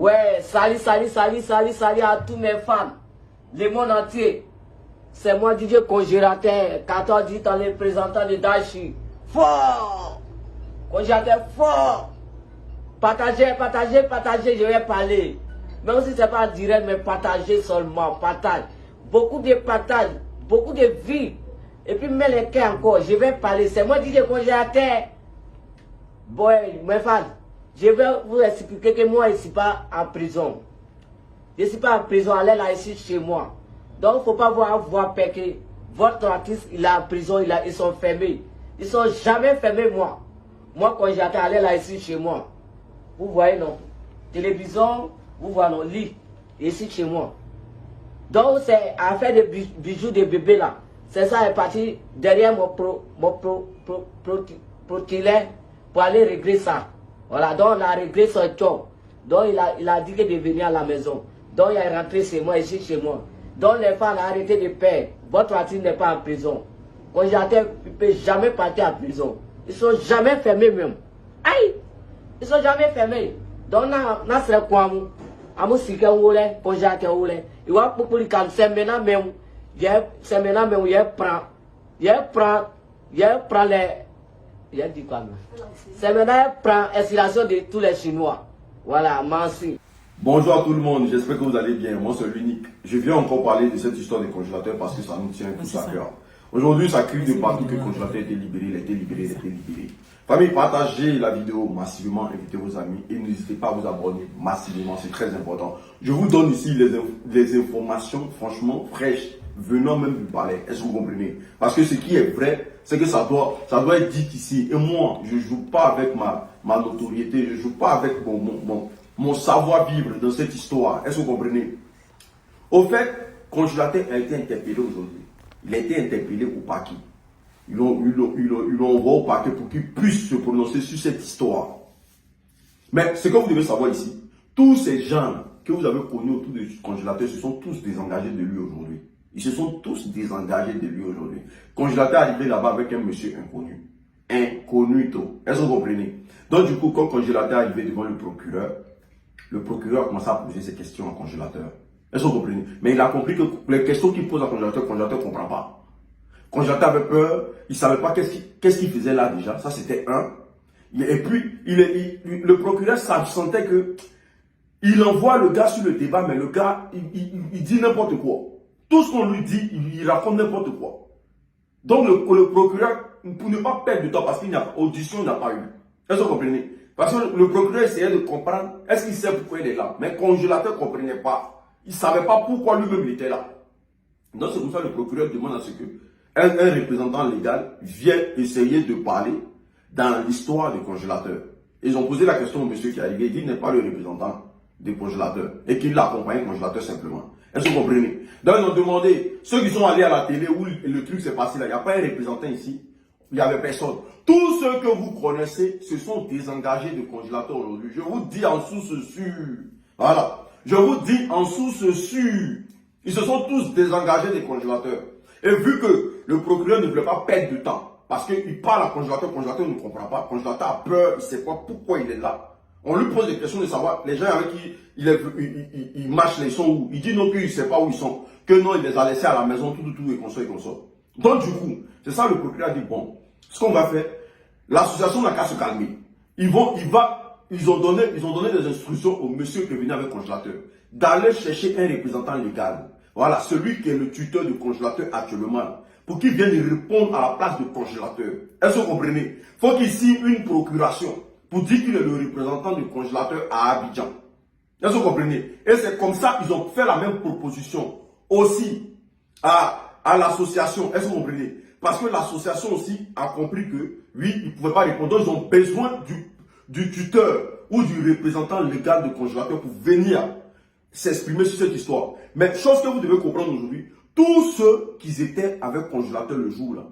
Ouais, salut à tous mes fans. Le monde entier. C'est moi DJ Congélateur, 14 dit dans les représentants de Dashi. Fort! Congélateur fort! Partagez, je vais parler. Même si ce n'est pas direct, mais partagez seulement. Partage. Beaucoup de partage, beaucoup de vie. Et puis, mets les cœurs encore. Je vais parler. C'est moi DJ Congélateur. Bon, mes fans, je vais vous expliquer que moi, je ne suis pas en prison. Je ne suis pas en prison, allez là ici chez moi. Donc, il ne faut pas voir que votre artiste, il est en prison, ils sont fermés. Ils ne sont jamais fermés, moi. Moi, quand j'attends, allez là ici chez moi. Vous voyez, non? Télévision, vous voyez, non? Lit, ici chez moi. Donc, c'est affaire de bijoux de bébé là. C'est ça, est parti derrière mon protilet pour aller régler ça. Voilà, donc on a réglé son job. Donc, il a dit que de venir à la maison. Donc, il est rentré chez moi, ici chez moi. Donc, les femmes ont arrêté de perdre. Votre artiste n'est pas en prison. Quand j'attends, il ne peut jamais partir en prison. Ils ne sont jamais fermés même. Aïe! Ils ne sont jamais fermés. Donc, on a fait quoi? On a fait quoi? Quand j'attends, il va pour les calmes. C'est maintenant même. C'est maintenant même. Il prend les. Il a dit quoi? C'est maintenant il prend l'inspiration de tous les Chinois. Voilà, merci. Bonjour à tout le monde, j'espère que vous allez bien. Moi, c'est l'unique. Je viens encore parler de cette histoire des congélateurs parce que ça nous tient tous à cœur. Aujourd'hui, ça crie de partout que le congélateur a été libéré, il a été libéré, il a été libéré. Famille, partagez la vidéo massivement, invitez vos amis et n'hésitez pas à vous abonner massivement, c'est très important. Je vous donne ici les informations franchement fraîches, venant même du palais. Est-ce que vous comprenez? Parce que ce qui est vrai, c'est que ça doit être dit ici. Et moi, je ne joue pas avec ma notoriété, je ne joue pas avec mon savoir-vivre dans cette histoire. Est-ce que vous comprenez? Au fait, Congélateur a été interpellé aujourd'hui. Il a été interpellé au parquet. Ils l'ont envoyé au parquet pour qu'il puisse se prononcer sur cette histoire. Mais ce que vous devez savoir ici, tous ces gens que vous avez connus autour du Congélateur se sont tous désengagés de lui aujourd'hui. Ils se sont tous désengagés de lui aujourd'hui. Congélateur est arrivé là-bas avec un monsieur inconnu. Incognito. Est-ce que vous comprenez? Donc du coup, quand Congélateur est arrivé devant le procureur a commencé à poser ses questions au Congélateur. Est-ce que vous comprenez? Mais il a compris que les questions qu'il pose à Congélateur, le Congélateur ne comprend pas. Congélateur avait peur, il ne savait pas qu'est-ce qu'il faisait là déjà. Ça, c'était un. Et puis, le procureur sentait que il envoie le gars sur le débat, mais le gars, il dit n'importe quoi. Tout ce qu'on lui dit, il raconte n'importe quoi. Donc, le procureur, pour ne pas perdre de temps, parce qu'il n'y a audition, il n'a pas eu. Est-ce que vous comprenez? Parce que le procureur essayait de comprendre, est-ce qu'il sait pourquoi il est là? Mais le Congélateur ne comprenait pas. Il ne savait pas pourquoi lui-même il était là. Donc, c'est pour ça que le procureur demande à ce que un représentant légal vienne essayer de parler dans l'histoire du Congélateur. Ils ont posé la question au monsieur qui est arrivé, il dit qu'il n'est pas le représentant du Congélateur et qu'il l'accompagne le Congélateur simplement. Est-ce que vous comprenez? Donc ils ont demandé, ceux qui sont allés à la télé où le truc s'est passé là, il n'y a pas un représentant ici, il n'y avait personne. Tous ceux que vous connaissez se sont désengagés du Congélateur aujourd'hui. Je vous dis en source sûre. Voilà. Je vous dis en source sûre. Ils se sont tous désengagés des Congélateurs. Et vu que le procureur ne voulait pas perdre de temps, parce qu'il parle à Congélateur, Congélateur ne comprend pas, Congélateur a peur, il ne sait pas pourquoi il est là. On lui pose des questions de savoir, les gens avec qui il marche, ils sont où? Il dit non, qu'il ne sait pas où ils sont, que non, il les a laissés à la maison, tout, et qu'on sort, Donc du coup, c'est ça le procureur a dit, bon, ce qu'on va faire, l'association n'a qu'à se calmer. Ils ont donné des instructions au monsieur qui est venu avec Congélateur, d'aller chercher un représentant légal. Voilà, celui qui est le tuteur du Congélateur actuellement, pour qu'il vienne répondre à la place du Congélateur. Est-ce que vous comprenez? Il faut qu'il signe une procuration pour dire qu'il est le représentant du Congélateur à Abidjan. Est-ce que vous comprenez? Et c'est comme ça qu'ils ont fait la même proposition aussi à l'association. Est-ce que vous comprenez? Parce que l'association aussi a compris que, oui, ils ne pouvaient pas répondre. Donc, ils ont besoin du tuteur ou du représentant légal du Congélateur pour venir s'exprimer sur cette histoire. Mais chose que vous devez comprendre aujourd'hui, tous ceux qui étaient avec Congélateur le jour là,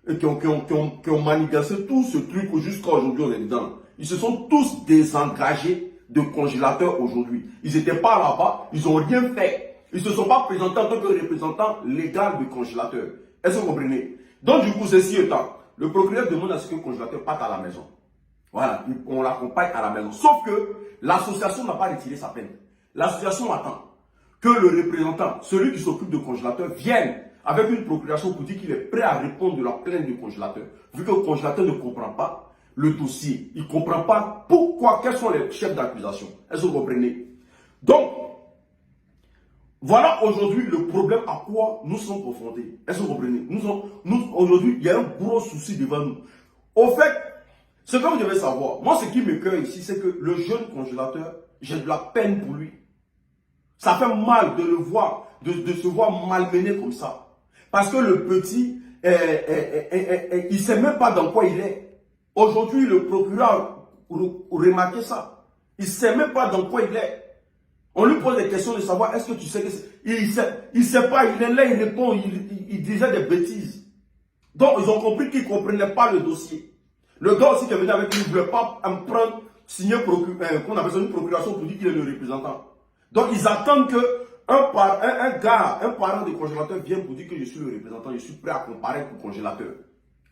et qui ont manigancé tout ce truc jusqu'à aujourd'hui on est dedans, ils se sont tous désengagés de Congélateur aujourd'hui. Ils n'étaient pas là-bas, ils n'ont rien fait. Ils ne se sont pas présentés en tant que représentants légal du Congélateur. Est-ce que vous comprenez? Donc du coup, ceci étant, le procureur demande à ce que le Congélateur parte à la maison. Voilà, on l'accompagne à la maison. Sauf que l'association n'a pas retiré sa plainte. L'association attend que le représentant, celui qui s'occupe de congélateur, vienne avec une procuration pour dire qu'il est prêt à répondre de la plainte du congélateur. Vu que le congélateur ne comprend pas le dossier, il ne comprend pas pourquoi, quels sont les chefs d'accusation. Est-ce que vous comprenez? Donc, voilà aujourd'hui le problème à quoi nous sommes confrontés. Est-ce que vous comprenez? Aujourd'hui, il y a un gros souci devant nous. Au fait, ce que vous devez savoir, moi ce qui me cueille ici, c'est que le jeune congélateur, j'ai de la peine pour lui. Ça fait mal de le voir, de se voir malmené comme ça. Parce que le petit, il ne sait même pas dans quoi il est. Aujourd'hui, le procureur remarqué ça. Il ne sait même pas dans quoi il est. On lui pose des questions de savoir, est-ce que tu sais que c'est... Il ne sait pas, il est là, il répond, il disait des bêtises. Donc, ils ont compris qu'il ne comprenait pas le dossier. Le gars aussi qui est venu avec lui, il ne voulait pas prendre, signer qu'on appelle ça une procuration pour dire qu'il est le représentant. Donc, ils attendent que un parent de congélateur vienne pour dire que je suis le représentant, je suis prêt à comparaître pour congélateur.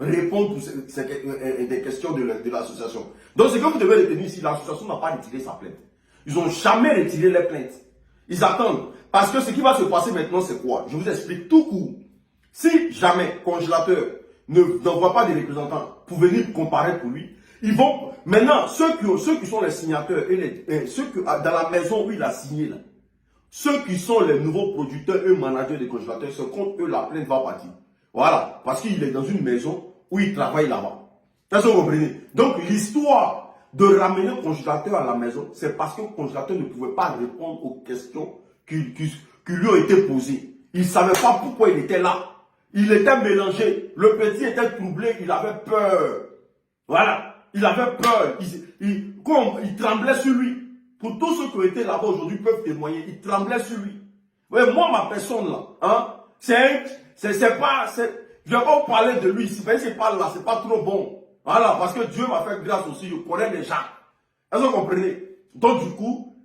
Répondre des questions de l'association. Donc, ce que vous devez retenir ici, l'association n'a pas retiré sa plainte. Ils n'ont jamais retiré les plaintes. Ils attendent. Parce que ce qui va se passer maintenant, c'est quoi? Je vous explique tout court. Si jamais congélateur n'envoie pas des représentants pour venir comparaître pour lui, ils vont... Maintenant, ceux qui sont les signateurs, ceux que, dans la maison où il a signé, là, ceux qui sont les nouveaux producteurs et managers des congélateurs, c'est contre eux la plainte va partir. Voilà. Parce qu'il est dans une maison où il travaille là-bas. Est-ce que vous comprenez? Donc, l'histoire de ramener le congélateur à la maison, c'est parce que le congélateur ne pouvait pas répondre aux questions qui lui ont été posées. Il ne savait pas pourquoi il était là. Il était mélangé. Le petit était troublé, il avait peur. Voilà. Il avait peur. Il tremblait sur lui. Pour tous ceux qui ont été là-bas aujourd'hui peuvent témoigner. Il tremblait sur lui. Ouais, moi, ma personne là, hein, je ne vais pas vous parler de lui ici. C'est pas là, c'est pas trop bon. Voilà, parce que Dieu m'a fait grâce aussi, je connais les gens. Est-ce que vous comprenez? Donc du coup,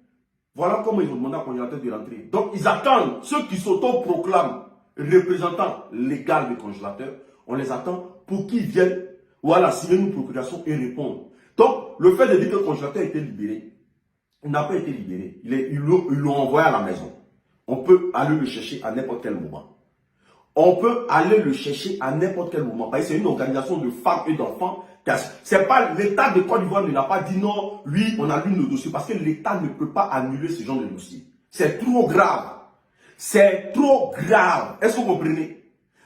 voilà comment ils ont demandé à congélateur de rentrer. Donc ils attendent, ceux qui s'auto-proclament représentants légaux des congélateurs, on les attend pour qu'ils viennent, voilà, signer une procuration et répondre. Donc le fait de dire que le congélateur a été libéré, il n'a pas été libéré. Ils l'ont envoyé à la maison. On peut aller le chercher à n'importe quel moment. On peut aller le chercher à n'importe quel moment. Parce que c'est une organisation de femmes et d'enfants. C'est pas l'État de Côte d'Ivoire ne l'a pas dit non, oui, on annule le dossier. Parce que l'État ne peut pas annuler ce genre de dossier. C'est trop grave. C'est trop grave. Est-ce que vous comprenez?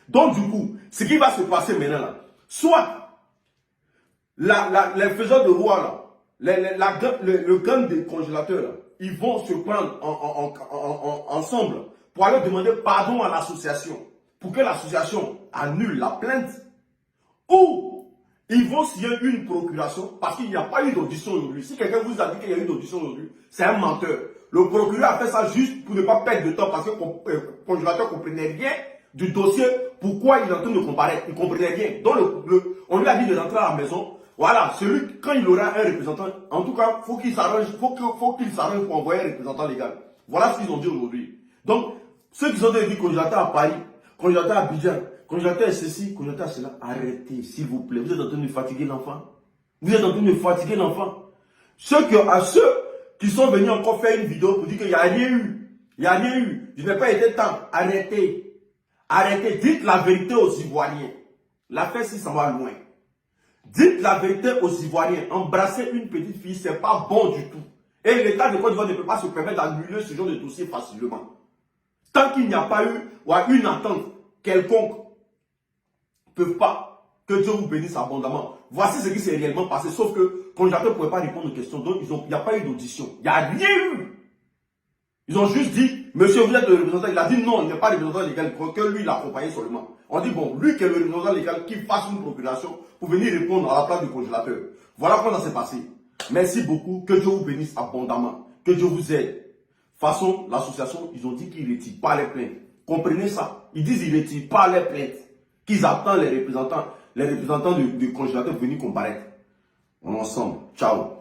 Donc du coup, ce qui va se passer maintenant là, soit les faiseurs de roi là, le gang des congélateurs là, ils vont se prendre ensemble pour aller demander pardon à l'association, pour que l'association annule la plainte, ou ils vont signer une procuration parce qu'il n'y a pas eu d'audition aujourd'hui. Si quelqu'un vous a dit qu'il y a eu une audition aujourd'hui, c'est un menteur. Le procureur a fait ça juste pour ne pas perdre de temps parce que le congélateur ne comprenait rien du dossier, pourquoi il est en train de comparaître. Il ne comprenait rien. Donc on lui a dit de rentrer à la maison. Voilà, quand il aura un représentant, en tout cas, faut qu'il s'arrange pour envoyer un représentant légal. Voilà ce qu'ils ont dit aujourd'hui. Donc, ceux qui ont dit congélateur à Paris, congélateur à Abidjan, congélateur à ceci, congélateur à cela, arrêtez, s'il vous plaît. Vous êtes en train de fatiguer l'enfant. Vous êtes en train de fatiguer l'enfant. Ceux qui sont venus encore faire une vidéo pour dire qu'il n'y a rien eu. Il n'y a rien eu. Je n'ai pas été temps. Arrêtez. Arrêtez. Dites la vérité aux Ivoiriens. L'affaire, si ça va loin. Dites la vérité aux Ivoiriens. Embrasser une petite fille, c'est pas bon du tout. Et l'État de Côte d'Ivoire ne peut pas se permettre d'annuler ce genre de dossier facilement. Tant qu'il n'y a pas eu une attente quelconque, ils ne peuvent pas. Que Dieu vous bénisse abondamment. Voici ce qui s'est réellement passé. Sauf que le congélateur ne pouvait pas répondre aux questions. Donc, il n'y a pas eu d'audition. Il n'y a rien eu. Ils ont juste dit, monsieur, vous êtes le représentant. Il a dit non, il n'est pas le représentant légal. Que lui, il a accompagné seulement. On dit, bon, lui qui est le représentant légal, qu'il fasse une procuration pour venir répondre à la place du congélateur. Voilà comment ça s'est passé. Merci beaucoup. Que Dieu vous bénisse abondamment. Que Dieu vous aide. De toute façon, l'association, ils ont dit qu'ils ne retirent pas les plaintes. Comprenez ça. Ils disent qu'ils ne retirent pas les plaintes. Qu'ils attendent les représentants du congélateur pour venir comparaître. On est ensemble. Ciao.